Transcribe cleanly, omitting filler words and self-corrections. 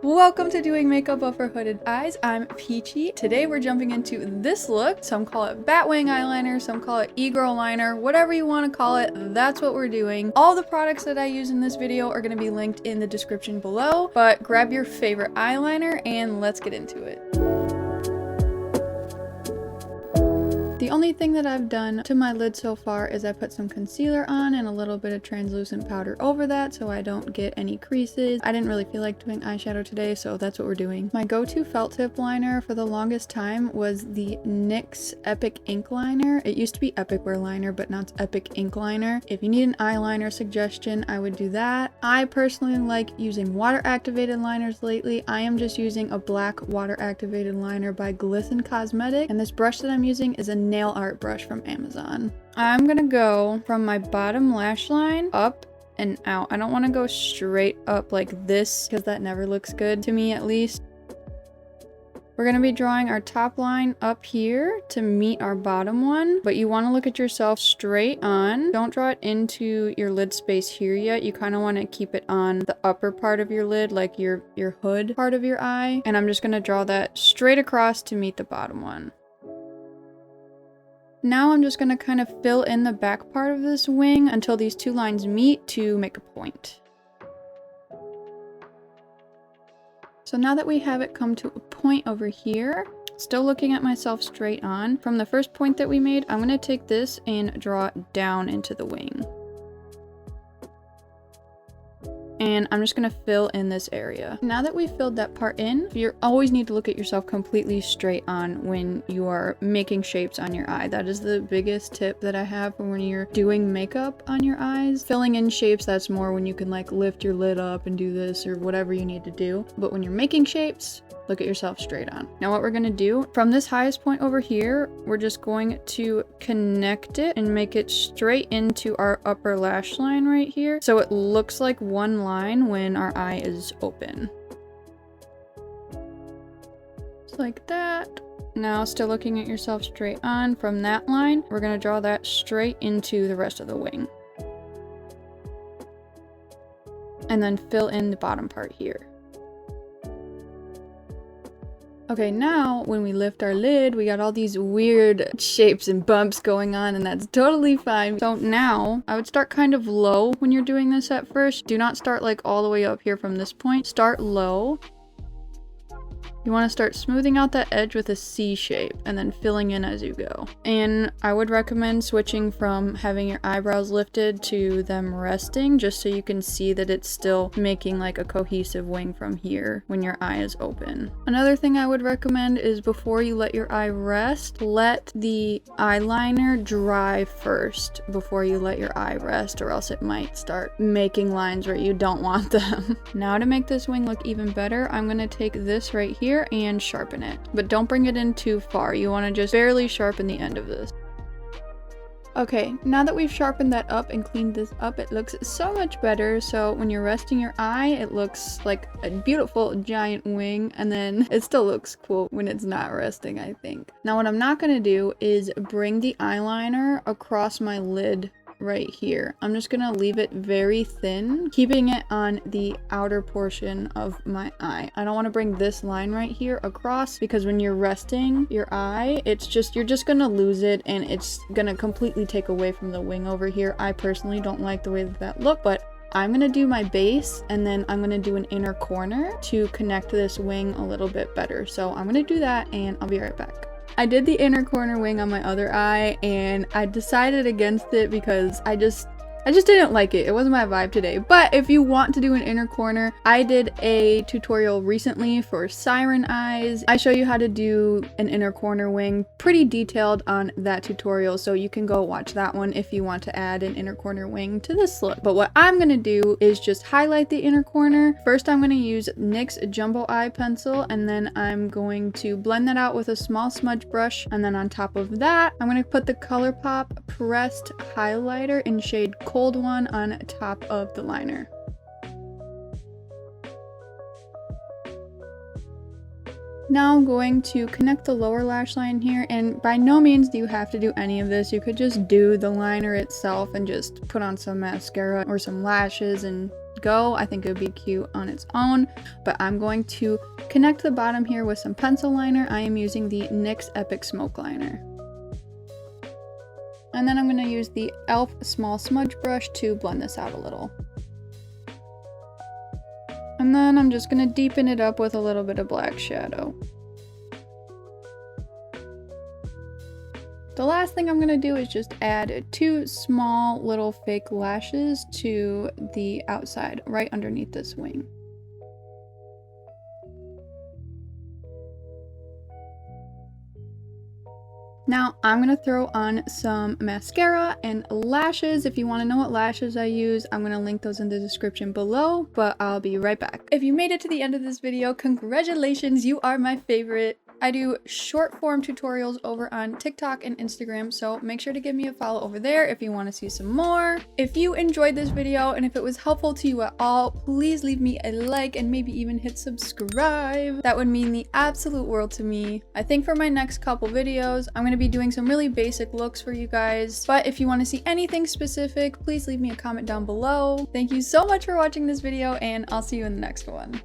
Welcome to Doing Makeup But for Hooded Eyes. I'm Peachy. Today we're jumping into this look. Some call it Batwing eyeliner, some call it e-girl liner, whatever you want to call it, that's what we're doing. All the products that I use in this video are going to be linked in the description below, but grab your favorite eyeliner and let's get into it. The only thing that I've done to my lid so far is I put some concealer on and a little bit of translucent powder over that so I don't get any creases. I didn't really feel like doing eyeshadow today, so that's what we're doing. My go-to felt tip liner for the longest time was the NYX Epic Ink Liner. It used to be Epic Wear Liner, but now it's Epic Ink Liner. If you need an eyeliner suggestion, I would do that. I personally like using water-activated liners lately. I am just using a black water-activated liner by Glisten Cosmetics, and this brush that I'm using is a nail art brush from Amazon. I'm gonna go from my bottom lash line up and out. I don't want to go straight up like this because that never looks good to me, at least. We're going to be drawing our top line up here to meet our bottom one, but you want to look at yourself straight on. Don't draw it into your lid space here yet. You kind of want to keep it on the upper part of your lid, like your hood part of your eye. And I'm just going to draw that straight across to meet the bottom one. Now I'm just going to kind of fill in the back part of this wing until these two lines meet to make a point. So now that we have it come to a point over here, still looking at myself straight on, from the first point that we made, I'm going to take this and draw it down into the wing. And I'm just going to fill in this area. Now that we've filled that part in, you always need to look at yourself completely straight on when you are making shapes on your eye. That is the biggest tip that I have for when you're doing makeup on your eyes. Filling in shapes, that's more when you can like lift your lid up and do this or whatever you need to do. But when you're making shapes, look at yourself straight on. Now what we're going to do, from this highest point over here, we're just going to connect it and make it straight into our upper lash line right here. So it looks like one line when our eye is open. Just like that. Now still looking at yourself straight on from that line, we're going to draw that straight into the rest of the wing. And then fill in the bottom part here. Okay, now when we lift our lid, we got all these weird shapes and bumps going on, and that's totally fine. So now I would start kind of low when you're doing this at first. Do not start like all the way up here from this point. Start low. You want to start smoothing out that edge with a C shape and then filling in as you go. And I would recommend switching from having your eyebrows lifted to them resting, just so you can see that it's still making like a cohesive wing from here when your eye is open. Another thing I would recommend is before you let your eye rest, let the eyeliner dry first before you let your eye rest, or else it might start making lines where you don't want them. Now to make this wing look even better, I'm going to take this right here and sharpen it, but don't bring it in too far. You want to just barely sharpen the end of this. Okay, now that we've sharpened that up and cleaned this up, it looks so much better. So when you're resting your eye, it looks like a beautiful giant wing, and then it still looks cool when it's not resting, I think. Now what I'm not going to do is bring the eyeliner across my lid right here. I'm just gonna leave it very thin, keeping it on the outer portion of my eye. I don't want to bring this line right here across, because when you're resting your eye, you're just gonna lose it and it's gonna completely take away from the wing over here. I personally don't like the way that looks, but I'm gonna do my base and then I'm gonna do an inner corner to connect this wing a little bit better. So I'm gonna do that and I'll be right back. I did the inner corner wing on my other eye and I decided against it because I just didn't like it. It wasn't my vibe today. But if you want to do an inner corner, I did a tutorial recently for siren eyes. I show you how to do an inner corner wing, pretty detailed on that tutorial, so you can go watch that one if you want to add an inner corner wing to this look. But what I'm gonna do is just highlight the inner corner. First, I'm gonna use NYX Jumbo Eye Pencil, and then I'm going to blend that out with a small smudge brush. And then on top of that, I'm gonna put the ColourPop Pressed Highlighter in shade Cold One on top of the liner. Now I'm going to connect the lower lash line here, and by no means do you have to do any of this. You could just do the liner itself and just put on some mascara or some lashes and should go. I think it would be cute on its own, but I'm going to connect the bottom here with some pencil liner. I am using the NYX Epic Smoke Liner. And then I'm going to use the e.l.f. small smudge brush to blend this out a little. And then I'm just going to deepen it up with a little bit of black shadow. The last thing I'm going to do is just add 2 small little fake lashes to the outside, right underneath this wing. Now I'm going to throw on some mascara and lashes. If you want to know what lashes I use, I'm going to link those in the description below, but I'll be right back. If you made it to the end of this video, congratulations, you are my favorite. I do short form tutorials over on TikTok and Instagram, so make sure to give me a follow over there if you want to see some more. If you enjoyed this video and if it was helpful to you at all, please leave me a like and maybe even hit subscribe. That would mean the absolute world to me. I think for my next couple videos, I'm going to be doing some really basic looks for you guys, but if you want to see anything specific, please leave me a comment down below. Thank you so much for watching this video, and I'll see you in the next one.